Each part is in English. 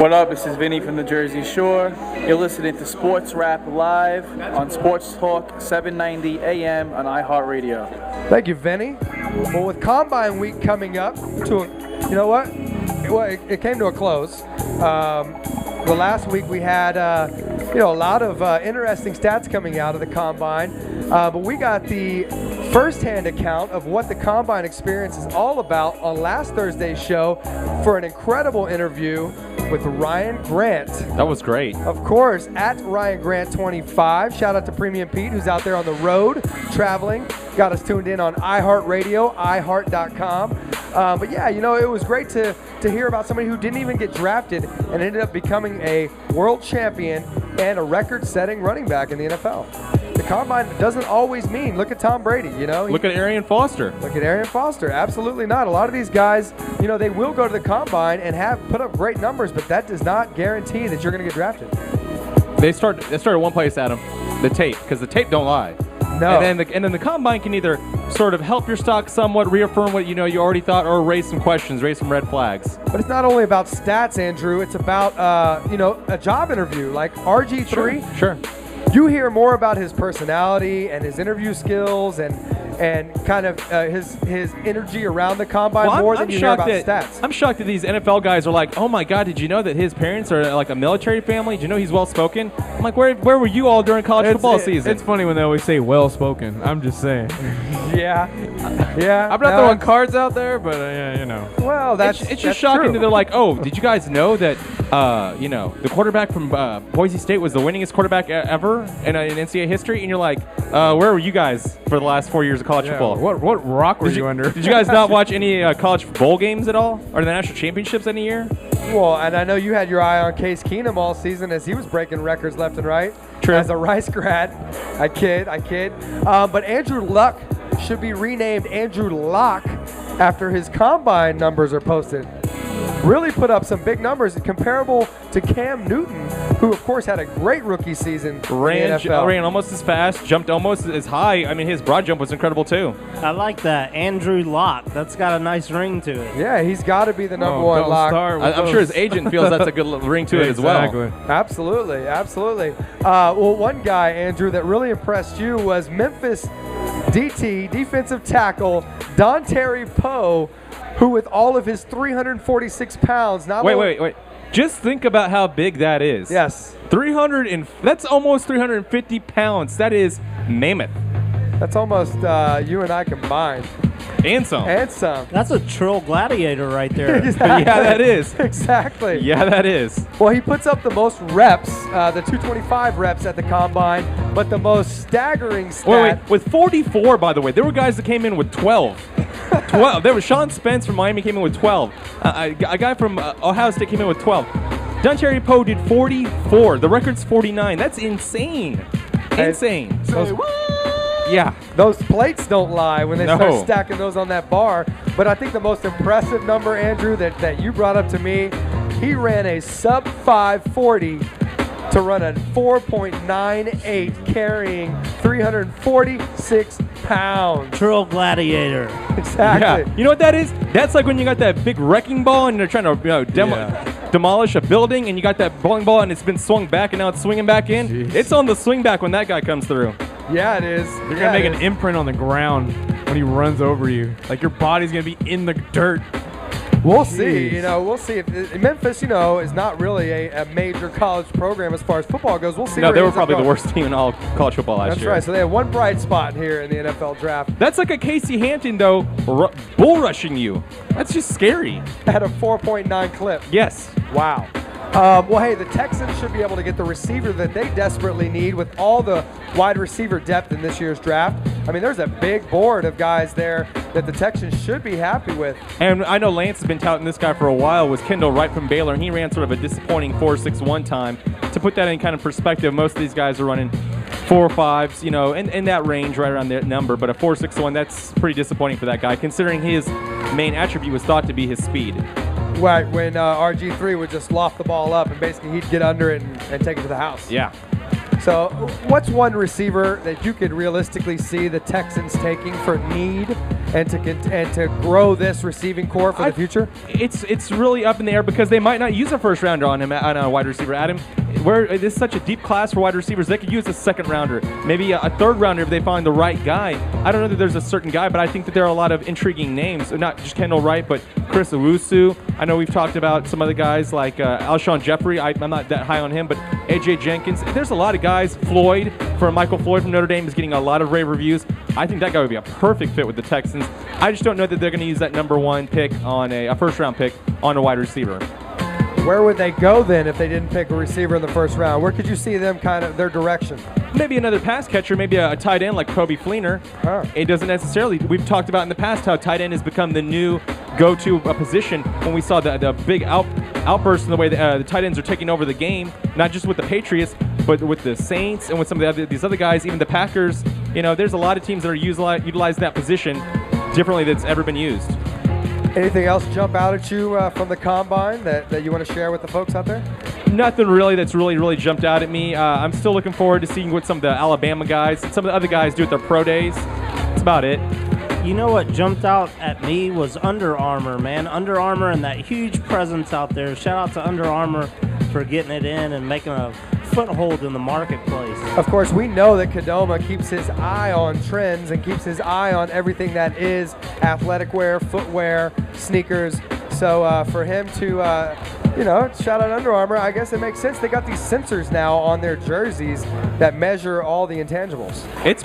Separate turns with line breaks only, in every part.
What up? This is Vinny from the Jersey Shore. You're listening to Sports Rap Live on Sports Talk 790 AM on iHeartRadio.
Thank you, Vinny. Well, with Combine Week coming up you know what? It came to a close. The last week we had a lot of interesting stats coming out of the Combine, but we got the first-hand account of what the Combine experience is all about on last Thursday's show for an incredible interview with Ryan Grant.
That was great.
Of course, at Ryan Grant 25. Shout out to Premium Pete, who's out there on the road traveling. Got us tuned in on iHeartRadio, iHeart.com. But yeah, it was great to hear about somebody who didn't even get drafted and ended up becoming a world champion and a record-setting running back in the NFL. The Combine doesn't always mean, look at Tom Brady,
Look at Arian Foster.
Look at Arian Foster. Absolutely not. A lot of these guys, they will go to the Combine and put up great numbers, but that does not guarantee that you're going to get drafted.
They start at one place, Adam, the tape, because the tape don't lie.
No.
And then the Combine can either sort of help your stock somewhat, reaffirm what you already thought, or raise some questions, raise some red flags.
But it's not only about stats, Andrew. It's about a job interview like RG3.
Sure.
You hear more about his personality and his interview skills and kind of his energy around the Combine more than you hear about stats.
I'm shocked that these NFL guys are like, oh my God, did you know that his parents are like a military family? Did you know he's well-spoken? I'm like, where were you all during college football season?
It's funny when they always say well-spoken. I'm just saying.
Yeah.
I'm not throwing cards out there, but
Well,
it's just shocking
true.
that they're like, oh, did you guys know that the quarterback from Boise State was the winningest quarterback ever in NCAA history? And you're like, where were you guys for the last 4 years of college football?
What rock were you under?
Did you guys not watch any college bowl games at all, or the national championships any year?
Well, and I know you had your eye on Case Keenum all season as he was breaking records left and right.
True.
As a Rice grad. I kid. But Andrew Luck should be renamed Andrew Lock after his Combine numbers are posted. Really put up some big numbers comparable to Cam Newton, who, of course, had a great rookie season in the NFL.
Ran almost as fast, jumped almost as high. I mean, his broad jump was incredible, too.
I like that. Andrew Lock. That's got a nice ring to it.
Yeah, he's got to be the number one lock.
I'm sure his agent feels that's a good ring to it as well.
Absolutely. Well, one guy, Andrew, that really impressed you was Memphis DT, defensive tackle, Dontari Poe, who with all of his 346 pounds.
Wait. Just think about how big that is.
Yes.
That's almost 350 pounds. That is mammoth.
That's almost you and I combined.
And some.
That's a Trill Gladiator right there.
Exactly.
Yeah, that is.
Exactly.
Yeah, that is.
Well, he puts up the most reps, the 225 reps at the Combine, but the most staggering stat.
Wait. With 44, by the way, there were guys that came in with 12. There was Sean Spence from Miami came in with 12. A guy from Ohio State came in with 12. Dontari Poe did 44. The record's 49. That's insane. Insane. Yeah.
Those plates don't lie when they
No.
start stacking those on that bar. But I think the most impressive number, Andrew, that you brought up to me, he ran a sub 540 to run a 4.98 carrying 346 pounds.
Trill Gladiator.
Exactly.
Yeah. You know what that is? That's like when you got that big wrecking ball and you're trying to demolish a building, and you got that bowling ball and it's been swung back and now it's swinging back in.
Jeez.
It's on the swing back when that guy comes through.
Yeah, it is.
You're going to make an imprint on the ground when he runs over you. Like your body's going to be in the dirt.
We'll see. We'll see. If Memphis, is not really a major college program as far as football goes. We'll see.
No,
where
they
he
were
ends up
probably the
going.
worst team in all college football last
That's
year.
right. So they have one bright spot here in the NFL draft.
That's like a Casey Hampton, though, bull rushing you. That's just scary.
At a 4.9 clip.
Yes.
Wow. Well, hey, the Texans should be able to get the receiver that they desperately need with all the wide receiver depth in this year's draft. I mean, there's a big board of guys there that the Texans should be happy with.
And I know Lance has been touting this guy for a while, was Kendall Wright from Baylor, and he ran sort of a disappointing 4.61 time. To put that in kind of perspective, most of these guys are running 4.5s, in that range, right around that number. But a 4.61, that's pretty disappointing for that guy, considering his main attribute was thought to be his speed.
Right, when RG3 would just loft the ball up and basically he'd get under it and take it to the house.
Yeah.
So what's one receiver that you could realistically see the Texans taking for need and to grow this receiving core for the future?
It's really up in the air because they might not use a first rounder on him on a wide receiver. Adam, where this is such a deep class for wide receivers, they could use a second rounder, maybe a third rounder if they find the right guy. I don't know that there's a certain guy, but I think that there are a lot of intriguing names, not just Kendall Wright, but Chris Owusu. I know we've talked about some other guys like Alshon Jeffrey. I'm not that high on him, but A.J. Jenkins. There's a lot of guys. Michael Floyd from Notre Dame is getting a lot of rave reviews. I think that guy would be a perfect fit with the Texans. I just don't know that they're going to use that number 1 pick on a first-round pick on a wide receiver.
Where would they go then if they didn't pick a receiver in the first round? Where could you see them kind of their direction?
Maybe another pass catcher, maybe a tight end like Kobe Fleener. It doesn't necessarily. We've talked about in the past how tight end has become the new go-to position when we saw the big outburst in the way the tight ends are taking over the game, not just with the Patriots, but with the Saints and with some of these other guys, even the Packers. There's a lot of teams that are utilizing that position differently that's ever been used.
Anything else jump out at you from the Combine that you want to share with the folks out there?
Nothing really that's really jumped out at me. I'm still looking forward to seeing what some of the Alabama guys and some of the other guys do at their pro days. That's about it.
You know what jumped out at me was Under Armour, man. Under Armour and that huge presence out there. Shout out to Under Armour for getting it in and making a foothold in the marketplace.
Of course, we know that Kadoma keeps his eye on trends and keeps his eye on everything that is athletic wear, footwear, sneakers. So for him to, shout out Under Armour, I guess it makes sense. They got these sensors now on their jerseys that measure all the intangibles.
It's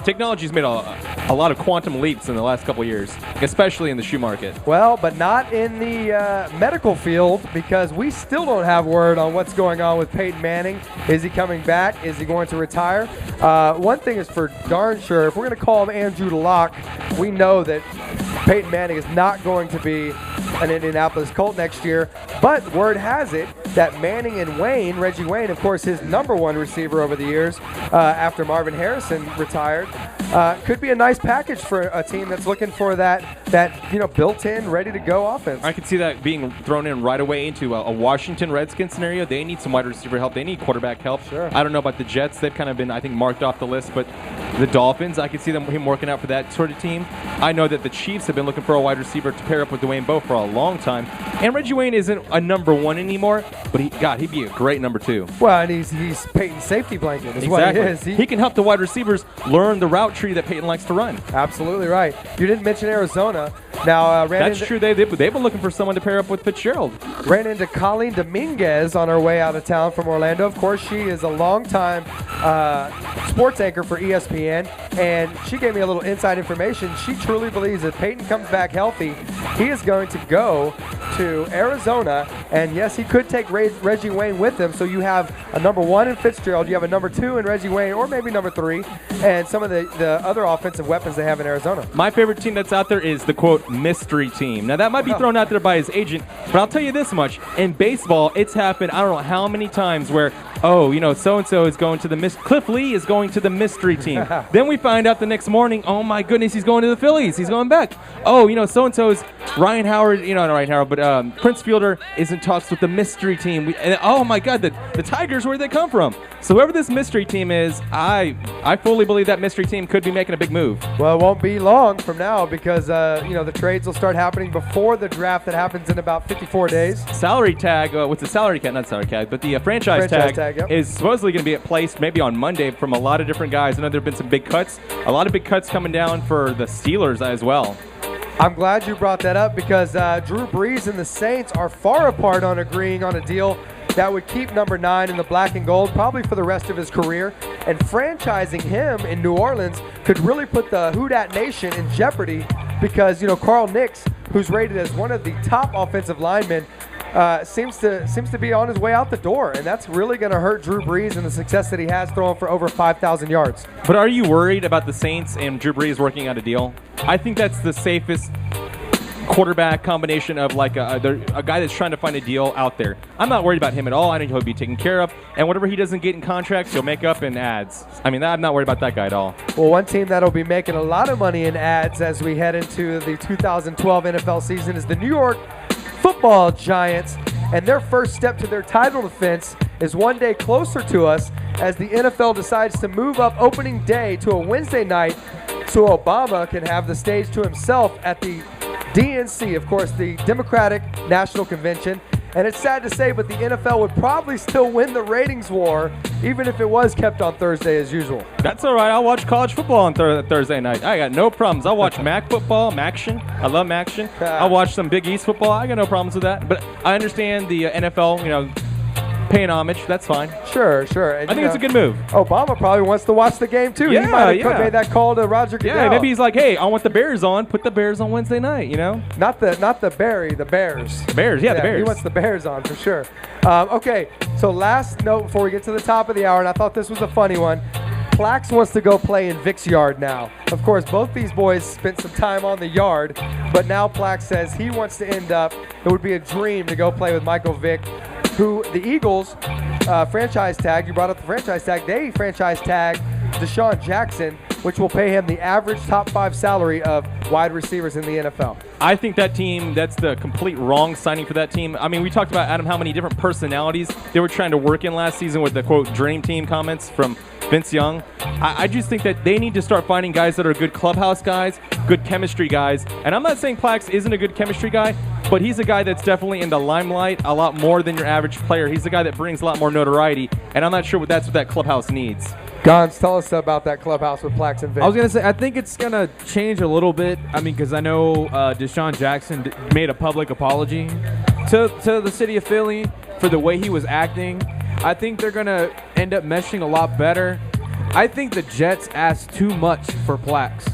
technology's made a lot of quantum leaps in the last couple of years, especially in the shoe market.
Well, but not in the medical field, because we still don't have word on what's going on with Peyton Manning. Is he coming back? Is he going to retire? One thing is for darn sure, if we're going to call him Andrew Luck, we know that Peyton Manning is not going to be an Indianapolis Colt next year, but word has it that Manning and Reggie Wayne, of course his number 1 receiver over the years after Marvin Harrison retired, could be a nice package for a team that's looking for that built-in, ready-to-go offense.
I could see that being thrown in right away into a Washington Redskins scenario. They need some wide receiver help. They need quarterback help.
Sure.
I don't know about the Jets. They've kind of been, I think, marked off the list, but the Dolphins, I could see him working out for that sort of team. I know that the Chiefs have been looking for a wide receiver to pair up with Dwayne Bowe for a long time. And Reggie Wayne isn't a number 1 anymore, but he'd be a great number 2.
Well, and he's Peyton's safety blanket is
exactly.
what he is.
He can help the wide receivers learn the route tree that Peyton likes to run.
Absolutely right. You didn't mention Arizona. Now,
That's true. They've been looking for someone to pair up with Fitzgerald.
Ran into Colleen Dominguez on her way out of town from Orlando. Of course, she is a longtime sports anchor for ESPN, and she gave me a little inside information. She truly believes if Peyton comes back healthy, he is going to go to Arizona, and yes, he could take Reggie Wayne with him, so you have a number 1 in Fitzgerald, you have a number 2 in Reggie Wayne, or maybe number 3, and some of the other offensive weapons they have in Arizona.
My favorite team that's out there is the, quote, mystery team. Now, that might be thrown out there by his agent, but I'll tell you this much. In baseball, it's happened I don't know how many times where, so-and-so is going to the Cliff Lee is going to the mystery team. Then we find out the next morning, oh, my goodness, he's going to the Phillies. He's going back. Oh, so-and-so's Ryan Howard, not Ryan Howard, but Prince Fielder is in talks with the mystery team. And, oh, my God, the Tigers, where'd they come from? So whoever this mystery team is, I fully believe that mystery team could be making a big move.
Well, it won't be long from now because, the trades will start happening before the draft that happens in about 54 days.
Salary tag, what's the salary tag? Not salary tag, but the franchise tag
yep.
is supposedly going to be placed maybe on Monday from a lot of different guys. I know there have been some big cuts. A lot of big cuts coming down for the Steelers as well.
I'm glad you brought that up because Drew Brees and the Saints are far apart on agreeing on a deal that would keep number 9 in the black and gold probably for the rest of his career. And franchising him in New Orleans could really put the Who Dat Nation in jeopardy because, Carl Nix, who's rated as one of the top offensive linemen, seems to be on his way out the door, and that's really going to hurt Drew Brees and the success that he has throwing for over 5,000 yards.
But are you worried about the Saints and Drew Brees working out a deal? I think that's the safest quarterback combination of like a guy that's trying to find a deal out there. I'm not worried about him at all. I think he'll be taken care of, and whatever he doesn't get in contracts, he'll make up in ads. I'm not worried about that guy at all.
Well, one team that'll be making a lot of money in ads as we head into the 2012 NFL season is the New York Football Giants, and their first step to their title defense is one day closer to us as the NFL decides to move up opening day to a Wednesday night so Obama can have the stage to himself at the DNC, of course, the Democratic National Convention. And it's sad to say, but the NFL would probably still win the ratings war, even if it was kept on Thursday as usual.
That's all right. I'll watch college football on Thursday night. I got no problems. I'll watch MAC football, MACtion. I love MACtion. I'll watch some Big East football. I got no problems with that. But I understand the NFL, paying homage. That's fine.
Sure. And,
I think it's a good move.
Obama probably wants to watch the game, too.
Yeah,
he might have made that call to Roger Goodell.
Yeah, maybe he's like, hey, I want the Bears on. Put the Bears on Wednesday night,
Not the Barry, the Bears.
The Bears, the Bears.
He wants the Bears on for sure. Okay, so last note before we get to the top of the hour, and I thought this was a funny one. Plax wants to go play in Vic's yard now. Of course, both these boys spent some time on the yard, but now Plax says he wants to end up, it would be a dream to go play with Michael Vick, who the Eagles franchise tag, you brought up the franchise tag, they franchise tag Deshaun Jackson, which will pay him the average top 5 salary of wide receivers in the NFL.
I think that team, that's the complete wrong signing for that team. I mean, we talked about, Adam, how many different personalities they were trying to work in last season with the, quote, dream team comments from Vince Young. I just think that they need to start finding guys that are good clubhouse guys, good chemistry guys. And I'm not saying Plax isn't a good chemistry guy, but he's a guy that's definitely in the limelight a lot more than your average player. He's a guy that brings a lot more notoriety, and I'm not sure that's what that clubhouse needs.
Gons, tell us about that clubhouse with Plax and Vic.
I was going to say, I think it's going to change a little bit. I mean, because I know Deshaun Jackson made a public apology to the city of Philly for the way he was acting. I think they're going to end up meshing a lot better. I think the Jets asked too much for Plax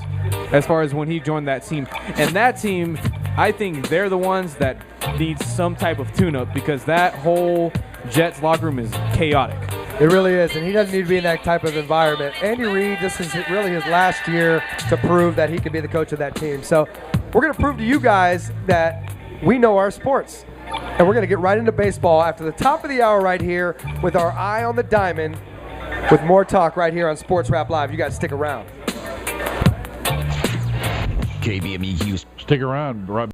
as far as when he joined that team. And that team, I think they're the ones that need some type of tune-up because that whole Jets locker room is chaotic.
It really is, and he doesn't need to be in that type of environment. Andy Reid, this is really his last year to prove that he can be the coach of that team. So we're going to prove to you guys that we know our sports. And we're going to get right into baseball after the top of the hour right here with our eye on the diamond with more talk right here on Sports Rap Live. You guys stick around.
KBME Houston. Stick around.